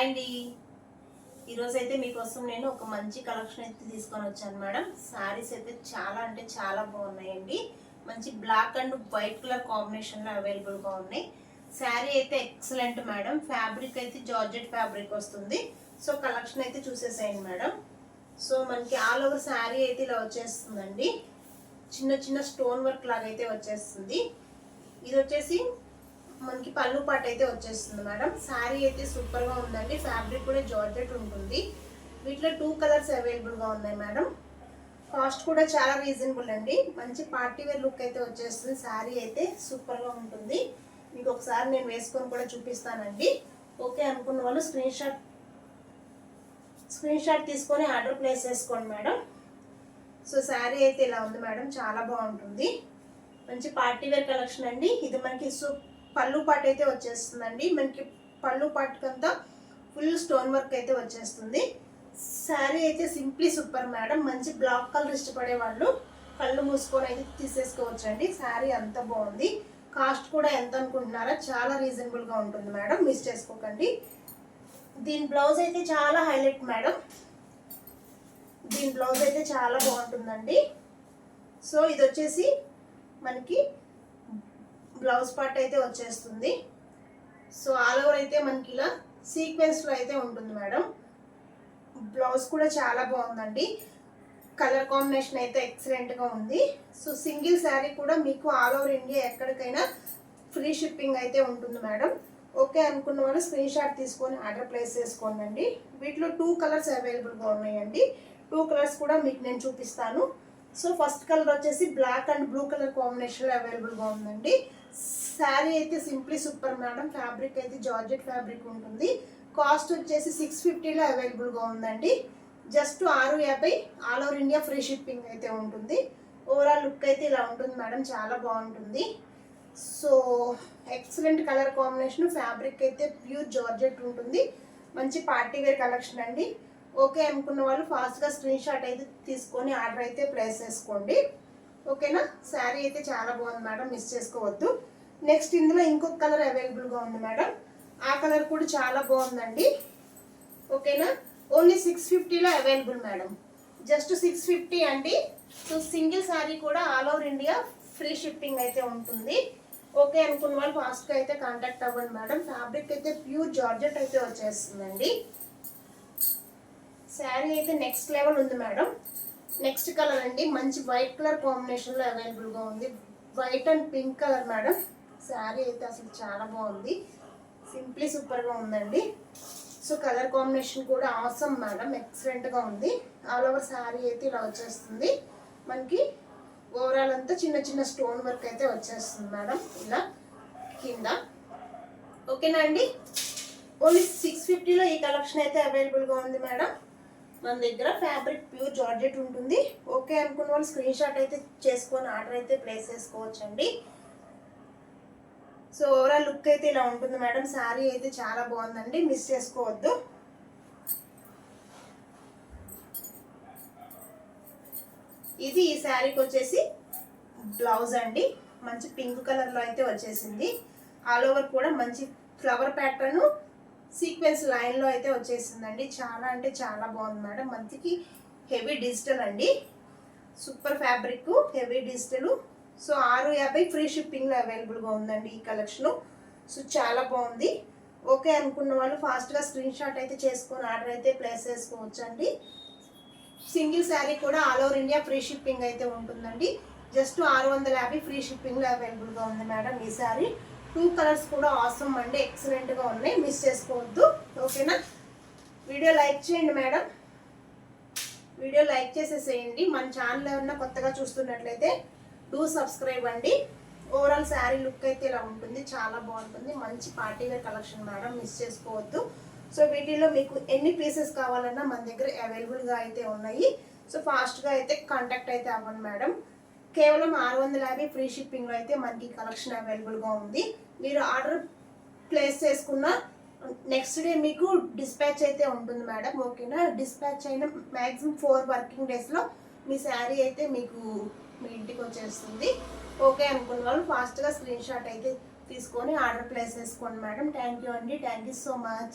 అండి. ఈరోజు అయితే మీకోసం నేను ఒక మంచి కలెక్షన్ అయితే తీసుకొని వచ్చాను మేడం. శారీస్ అయితే చాలా అంటే చాలా బాగున్నాయండి. మంచి బ్లాక్ అండ్ వైట్ కలర్ కాంబినేషన్లో అవైలబుల్గా ఉన్నాయి. శారీ అయితే ఎక్సలెంట్ మేడం. ఫ్యాబ్రిక్ అయితే జార్జెట్ ఫ్యాబ్రిక్ వస్తుంది. సో కలెక్షన్ అయితే చూసేసేయండి మేడం. సో మనకి ఆల్ ఓవర్ శారీ అయితే ఇలా వచ్చేస్తుందండి. చిన్న చిన్న స్టోన్ వర్క్ లాగా అయితే వచ్చేస్తుంది. ఇది వచ్చేసి మనకి పళ్ళు పాటు అయితే వచ్చేస్తుంది మేడం. శారీ అయితే సూపర్గా ఉందండి. ఫ్యాబ్రిక్ కూడా జార్జెట్ ఉంటుంది. వీటిలో 2 కలర్స్ అవైలబుల్గా ఉన్నాయి మేడం. కాస్ట్ కూడా చాలా రీజనబుల్ అండి. మంచి పార్టీ వేర్ లుక్ అయితే వచ్చేస్తుంది. శారీ అయితే సూపర్గా ఉంటుంది. మీకు ఒకసారి నేను వేసుకొని కూడా చూపిస్తానండి. ఓకే అనుకున్న వాళ్ళు స్క్రీన్ షాట్ తీసుకొని ఆర్డర్ ప్లేస్ చేసుకోండి మేడం. సో శారీ అయితే ఇలా ఉంది మేడం. చాలా బాగుంటుంది. మంచి పార్టీ వేర్ కలెక్షన్ అండి. ఇది మనకి పళ్ళు పాటు అయితే వచ్చేస్తుందండి. మనకి పళ్ళు పాటుకంతా ఫుల్ స్టోన్ వర్క్ అయితే వచ్చేస్తుంది. శారీ అయితే సింప్లీ సూపర్ మేడం. మంచి బ్లాక్ కలర్ ఇష్టపడే వాళ్ళు కళ్ళు మూసుకొని అయితే తీసేసుకోవచ్చండి. శారీ అంత బాగుంది. కాస్ట్ కూడా ఎంత అనుకుంటున్నారా? చాలా రీజనబుల్గా ఉంటుంది మేడం. మిస్ చేసుకోకండి. దీని బ్లౌజ్ అయితే చాలా హైలైట్ మేడం. దీని బ్లౌజ్ అయితే చాలా బాగుంటుందండి. సో ఇది వచ్చేసి మనకి బ్లౌజ్ పార్ట్ అయితే వచ్చేస్తుంది. సో ఆల్ ఓవర్ అయితే మనకి ఇలా సీక్వెన్స్లో అయితే ఉంటుంది మేడం. బ్లౌజ్ కూడా చాలా బాగుందండి. కలర్ కాంబినేషన్ అయితే ఎక్సలెంట్గా ఉంది. సో సింగిల్ శారీ కూడా మీకు ఆల్ ఓవర్ ఇండియా ఎక్కడికైనా ఫ్రీ షిప్పింగ్ అయితే ఉంటుంది మేడం. ఓకే అనుకున్న వాళ్ళు స్క్రీన్ షాట్ తీసుకొని ఆర్డర్ ప్లేస్ చేసుకోండి. వీటిలో 2 కలర్స్ అవైలబుల్గా ఉన్నాయండి. 2 కలర్స్ కూడా మీకు నేను చూపిస్తాను. సో ఫస్ట్ కలర్ వచ్చేసి బ్లాక్ అండ్ బ్లూ కలర్ కాంబినేషన్లో అవైలబుల్గా ఉందండి. శారీ అయితే సింప్లీ సూపర్ మేడం. ఫ్యాబ్రిక్ అయితే జార్జెట్ ఫ్యాబ్రిక్ ఉంటుంది. కాస్ట్ వచ్చేసి 650లో అవైలబుల్గా ఉందండి. Just 650 all over India free shipping అయితే ఉంటుంది. ఓవరాల్ లుక్ అయితే ఇలా ఉంటుంది మేడం. చాలా బాగుంటుంది. So excellent colour combination. Fabric అయితే ప్యూర్ జార్జెట్ ఉంటుంది. మంచి పార్టీ వేర్ కలెక్షన్ అండి. ఓకే అనుకున్న వాళ్ళు ఫాస్ట్గా స్క్రీన్ షాట్ అయితే తీసుకొని ఆర్డర్ అయితే ప్లేస్ చేసుకోండి. ఓకేనా? శారీ అయితే చాలా బాగుంది మేడం. మిస్ చేసుకోవద్దు. నెక్స్ట్ ఇందులో ఇంకొక కలర్ అవైలబుల్గా ఉంది మేడం. ఆ కలర్ కూడా చాలా బాగుందండి. ఓకేనా? ఓన్లీ 650లో అవైలబుల్ మేడం. జస్ట్ 650 అండి. సో సింగిల్ శారీ కూడా all over India free shipping అయితే ఉంటుంది. ఓకే అనుకున్న వాళ్ళు ఫాస్ట్గా అయితే కాంటాక్ట్ అవ్వండి మేడం. ఫ్యాబ్రిక్ అయితే ప్యూర్ జార్జెట్ అయితే వచ్చేస్తుందండి. శారీ అయితే నెక్స్ట్ లెవెల్ ఉంది మేడం. నెక్స్ట్ కలర్ అండి. మంచి వైట్ కలర్ కాంబినేషన్లో అవైలబుల్గా ఉంది. White and pink colour madam. Sari అయితే అసలు చాలా బాగుంది. సింప్లీ సూపర్గా ఉందండి. సో కలర్ కాంబినేషన్ కూడా ఆసమ్ మేడం. ఎక్సలెంట్గా ఉంది. ఆల్ ఓవర్ శారీ అయితే ఇలా వచ్చేస్తుంది. మనకి ఓవరాల్ అంతా చిన్న చిన్న స్టోన్ వర్క్ అయితే వచ్చేస్తుంది మేడం. ఇలా కింద. ఓకేనా అండి? ఓన్లీ 650లో ఈ కలెక్షన్ అయితే అవైలబుల్గా ఉంది మేడం. మన దగ్గర ఫ్యాబ్రిక్ ప్యూర్ జార్జెట్ ఉంటుంది. ఓకే అనుకున్న వాళ్ళు స్క్రీన్ షాట్ అయితే చేసుకొని ఆర్డర్ అయితే ప్లేస్ చేసుకోవచ్చండి. సో ఓవరాల్ లుక్ అయితే ఇలా ఉంటుంది మేడం. శారీ అయితే చాలా బాగుందండి. మిస్ చేసుకోవద్దు. ఇది ఈ శారీకి వచ్చేసి బ్లౌజ్ అండి. మంచి పింక్ కలర్లో అయితే వచ్చేసింది. ఆల్ ఓవర్ కూడా మంచి ఫ్లవర్ ప్యాటర్న్ సీక్వెన్స్ లైన్లో అయితే వచ్చేసిందండి. చాలా అంటే చాలా బాగుంది మేడం. మంచికి హెవీ డిజిటల్ అండి. Super fabric, heavy digital. So 650 free షిప్పింగ్లో అవైలబుల్గా ఉందండి ఈ కలెక్షను. సో చాలా బాగుంది. ఓకే అనుకున్న వాళ్ళు ఫాస్ట్గా స్క్రీన్ షాట్ అయితే చేసుకొని ఆర్డర్ అయితే ప్లేస్ చేసుకోవచ్చండి. సింగిల్ శారీ కూడా all over India free shipping అయితే ఉంటుందండి. జస్ట్ 650 ఫ్రీ షిప్పింగ్లో అవైలబుల్గా ఉంది మేడం ఈ శారీ. 2 కలర్స్ కూడా ఆసమ్ అండి. ఎక్సలెంట్గా ఉన్నాయి. మిస్ చేసుకోవద్దు. ఓకేనా? వీడియో లైక్ చేయండి మేడం. వీడియో లైక్ చేసేసేయండి. మన ఛానల్ ఏమన్నా కొత్తగా చూస్తున్నట్లయితే డూ సబ్స్క్రైబ్ అండి. ఓవరాల్ శారీ లుక్ అయితే ఇలా ఉంటుంది. చాలా బాగుంటుంది. మంచి party wear collection madam. Miss చేసుకోవద్దు. సో వీటిలో మీకు ఎన్ని పీసెస్ కావాలన్నా మన దగ్గర అవైలబుల్గా అయితే ఉన్నాయి. సో ఫాస్ట్గా అయితే కాంటాక్ట్ అయితే అవ్వండి మేడం. కేవలం 650 ఫ్రీ షిప్పింగ్లో అయితే మనకి కలెక్షన్ అవైలబుల్గా ఉంది. మీరు ఆర్డర్ ప్లేస్ చేసుకున్న నెక్స్ట్ డే మీకు డిస్పాచ్ అయితే ఉంటుంది మేడం. ఓకేనా? డిస్పాచ్ అయిన మ్యాక్సిమం 4 వర్కింగ్ డేస్లో మీ శారీ అయితే మీకు మీ ఇంటికి వచ్చేస్తుంది. ఓకే అనుకున్న వాళ్ళు ఫాస్ట్గా స్క్రీన్ షాట్ అయితే తీసుకొని ఆర్డర్ ప్లేస్ చేసుకోండి మేడం. థ్యాంక్ యూ అండి. Thank you so much.